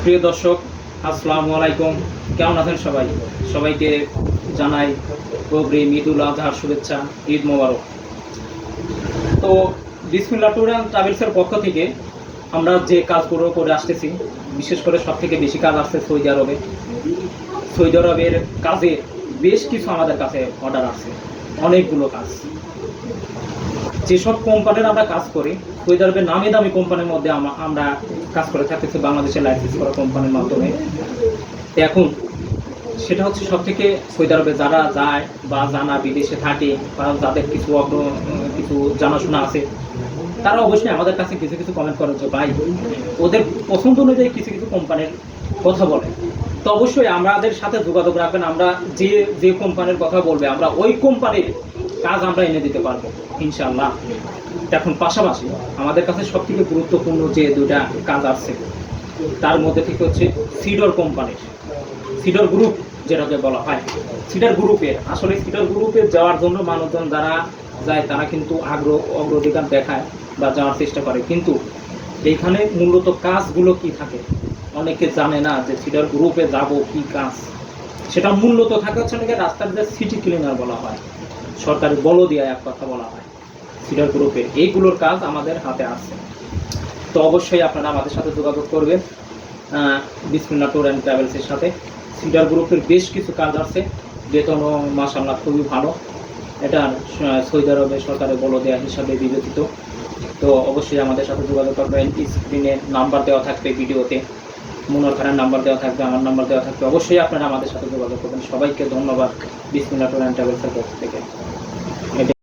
প্রিয় দর্শক, আসসালামু আলাইকুম। কেমন আছেন সবাই? সবাইকে জানাই অগ্রিম ঈদুল আজহার শুভেচ্ছা, ঈদ মোবারক। তো বিসমিল্লাহ ট্যুর অ্যান্ড ট্রাভেলসের পক্ষ থেকে আমরা যে কাজগুলো করে আসতেছি, বিশেষ করে সবথেকে বেশি কাজ আসছে সৌদি আরবে। সৌদি আরবের কাজে বেশ কিছু আমাদের কাছে অর্ডার আসছে, অনেকগুলো কাজ। যেসব কোম্পানির আমরা কাজ করি, সৌদি আরবের নামি দামি কোম্পানির মধ্যে আমরা কাজ করে থাকতেছি বাংলাদেশের লাইসেন্স করা কোম্পানির মাধ্যমে। এখন সেটা হচ্ছে সব থেকে সৌদি আরবে যারা যায় বা জানা বিদেশে থাকে বা যাদের কিছু জানাশোনা আছে, তারা অবশ্যই আমাদের কাছে কিছু কিছু কমেন্ট করে যে ভাই, ওদের পছন্দ অনুযায়ী কিছু কিছু কোম্পানির কথা বলে। তো অবশ্যই আমাদের সাথে যোগাযোগ রাখবেন। আমরা যে যে কোম্পানির কথা বলবে, আমরা ওই কোম্পানির কাজ আমরা এনে দিতে পারবো ইনশাআল্লাহ। এখন পাশাপাশি আমাদের কাছে সব থেকে গুরুত্বপূর্ণ যে দুটা কাজ আছে, তার মধ্যে থেকে হচ্ছে সিডর কোম্পানির, সিডর গ্রুপ যেটাকে বলা হয়। সিডর গ্রুপে যাওয়ার জন্য মানুষজন যারা যায় তারা কিন্তু অগ্রাধিকার দেখায় বা যাওয়ার চেষ্টা করে, কিন্তু এইখানে মূলত কাজগুলো কি থাকে অনেকে জানে না যে সিডর গ্রুপে যাব কি কাজ। সেটা মূলত থাকে হচ্ছে নাকি রাস্তার যে সিটি ক্লিনার বলা হয়, সরকারি বলদিয়া এক কথা বলা হয়। সিডর গ্রুপের এইগুলোর কাজ আমাদের হাতে আছে। তো অবশ্যই আপনারা আমাদের সাথে যোগাযোগ করবেন বিসমিল্লাহ ট্যুর অ্যান্ড ট্রাভেলসের সাথে। সিডার গ্রুপের বেশ কিছু কাজ আছে, বেতনও মাশাআল্লাহ খুবই ভালো। এটা সৌদি আরবে সরকারের বলদেয়া হিসাবে বিবেচিত। তো অবশ্যই আমাদের সাথে যোগাযোগ করবেন। স্ক্রিনে নাম্বার দেওয়া থাকবে, ভিডিওতে মুনর খানের নাম্বার দেওয়া থাকবে, আমার নাম্বার দেওয়া থাকবে। অবশ্যই আপনারা আমাদের সাথে যোগাযোগ করবেন। সবাইকে ধন্যবাদ বিসমিল্লাহ ট্যুর অ্যান্ড ট্রাভেলসের পক্ষ থেকে।